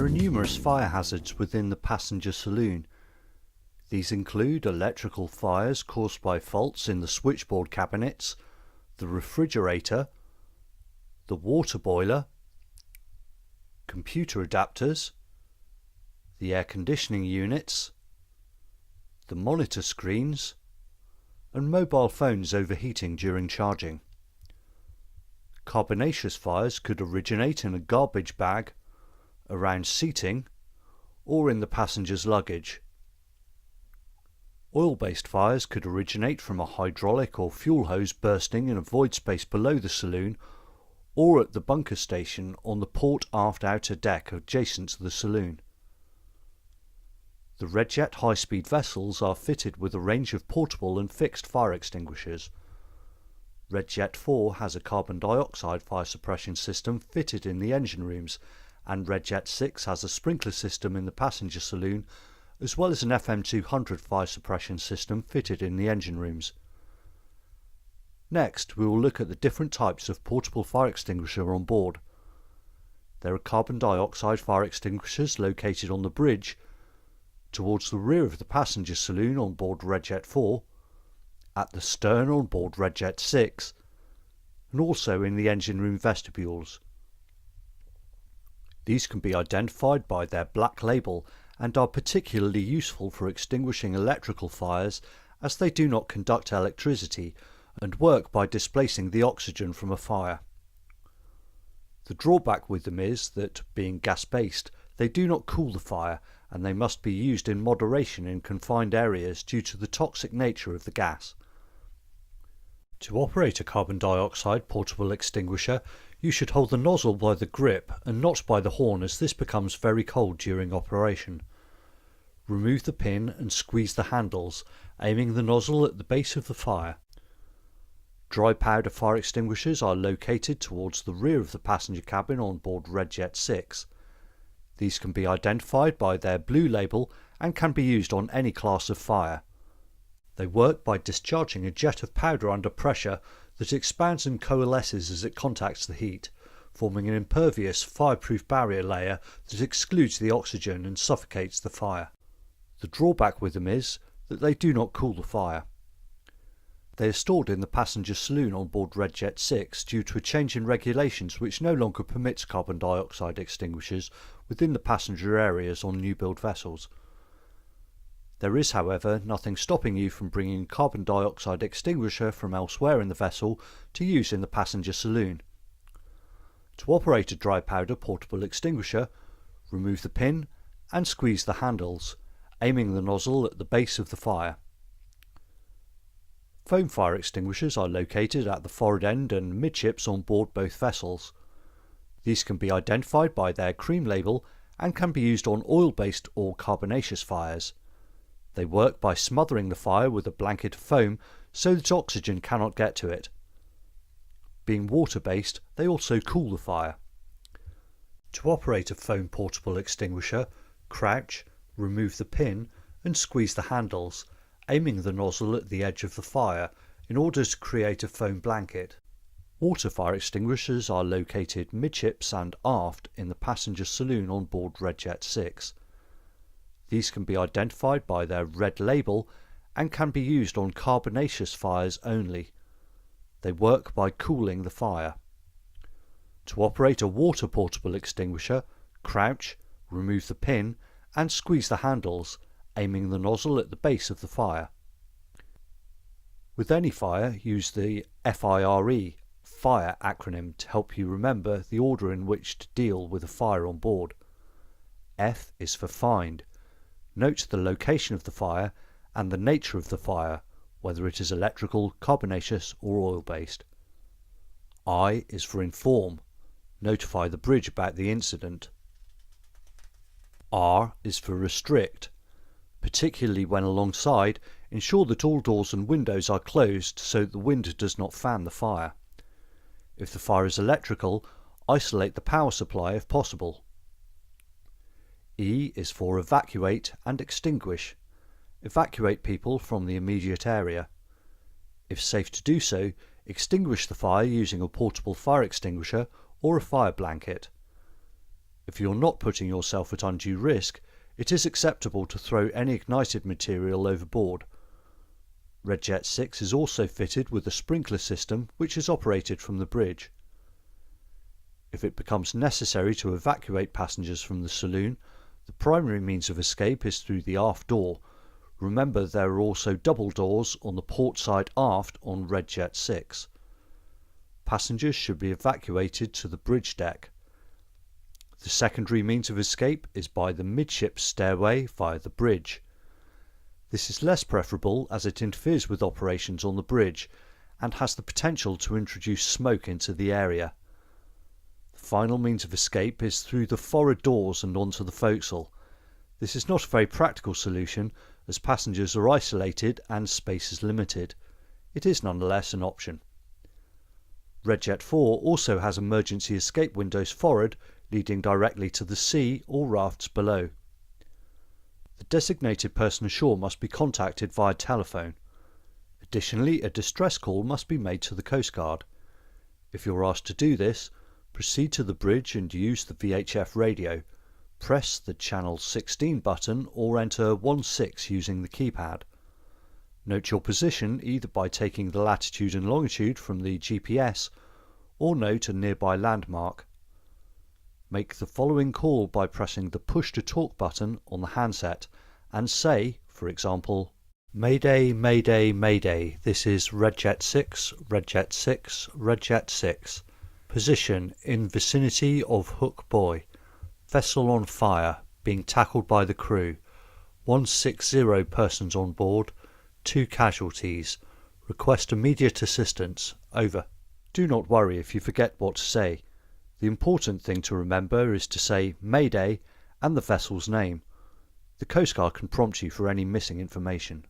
There are numerous fire hazards within the passenger saloon. These include electrical fires caused by faults in the switchboard cabinets, the refrigerator, the water boiler, computer adapters, the air conditioning units, the monitor screens, and mobile phones overheating during charging. Carbonaceous fires could originate in a garbage bag, around seating, or in the passenger's luggage. Oil-based fires could originate from a hydraulic or fuel hose bursting in a void space below the saloon or at the bunker station on the port aft outer deck adjacent to the saloon. The Redjet high-speed vessels are fitted with a range of portable and fixed fire extinguishers. Redjet 4 has a carbon dioxide fire suppression system fitted in the engine rooms, and Redjet 6 has a sprinkler system in the passenger saloon, as well as an FM200 fire suppression system fitted in the engine rooms. Next, we will look at the different types of portable fire extinguisher on board. There are carbon dioxide fire extinguishers located on the bridge, towards the rear of the passenger saloon on board Redjet 4, at the stern on board Redjet 6, and also in the engine room vestibules. These can be identified by their black label and are particularly useful for extinguishing electrical fires, as they do not conduct electricity and work by displacing the oxygen from a fire. The drawback with them is that, being gas-based, they do not cool the fire, and they must be used in moderation in confined areas due to the toxic nature of the gas. To operate a carbon dioxide portable extinguisher, you should hold the nozzle by the grip and not by the horn, as this becomes very cold during operation. Remove the pin and squeeze the handles, aiming the nozzle at the base of the fire. Dry powder fire extinguishers are located towards the rear of the passenger cabin on board Redjet 6. These can be identified by their blue label and can be used on any class of fire. They work by discharging a jet of powder under pressure that expands and coalesces as it contacts the heat, forming an impervious, fireproof barrier layer that excludes the oxygen and suffocates the fire. The drawback with them is that they do not cool the fire. They are stored in the passenger saloon on board Redjet 6 due to a change in regulations which no longer permits carbon dioxide extinguishers within the passenger areas on new build vessels. There is, however, nothing stopping you from bringing a carbon dioxide extinguisher from elsewhere in the vessel to use in the passenger saloon. To operate a dry powder portable extinguisher, remove the pin and squeeze the handles, aiming the nozzle at the base of the fire. Foam fire extinguishers are located at the forward end and midships on board both vessels. These can be identified by their cream label and can be used on oil-based or carbonaceous fires. They work by smothering the fire with a blanket of foam so that oxygen cannot get to it. Being water-based, they also cool the fire. To operate a foam portable extinguisher, crouch, remove the pin and squeeze the handles, aiming the nozzle at the edge of the fire in order to create a foam blanket. Water fire extinguishers are located midships and aft in the passenger saloon on board Redjet 6. These can be identified by their red label and can be used on carbonaceous fires only. They work by cooling the fire. To operate a water portable extinguisher, crouch, remove the pin and squeeze the handles, aiming the nozzle at the base of the fire. With any fire, use the FIRE FIRE acronym to help you remember the order in which to deal with a fire on board. F is for find. Note the location of the fire and the nature of the fire, whether it is electrical, carbonaceous or oil-based. I is for inform. Notify the bridge about the incident. R is for restrict. Particularly when alongside, ensure that all doors and windows are closed so that the wind does not fan the fire. If the fire is electrical, isolate the power supply if possible. E is for evacuate and extinguish. Evacuate people from the immediate area. If safe to do so, extinguish the fire using a portable fire extinguisher or a fire blanket. If you're not putting yourself at undue risk, it is acceptable to throw any ignited material overboard. RedJet 6 is also fitted with a sprinkler system which is operated from the bridge. If it becomes necessary to evacuate passengers from the saloon, the primary means of escape is through the aft door. Remember, there are also double doors on the port side aft on RedJet 6. Passengers should be evacuated to the bridge deck. The secondary means of escape is by the midship stairway via the bridge. This is less preferable as it interferes with operations on the bridge and has the potential to introduce smoke into the area. The final means of escape is through the forward doors and onto the forecastle. This is not a very practical solution as passengers are isolated and space is limited. It is nonetheless an option. RedJet 4 also has emergency escape windows forward leading directly to the sea or rafts below. The designated person ashore must be contacted via telephone. Additionally, a distress call must be made to the Coast Guard. If you're asked to do this, proceed to the bridge and use the VHF radio. Press the channel 16 button or enter 16 using the keypad. Note your position either by taking the latitude and longitude from the GPS or note a nearby landmark. Make the following call by pressing the push to talk button on the handset and say, for example, "Mayday, Mayday, Mayday, this is RedJet 6, RedJet 6, RedJet 6. Position in vicinity of Hook Buoy. Vessel on fire, being tackled by the crew. 160 persons on board, 2 casualties. Request immediate assistance. Over." Do not worry if you forget what to say. The important thing to remember is to say Mayday and the vessel's name. The Coast Guard can prompt you for any missing information.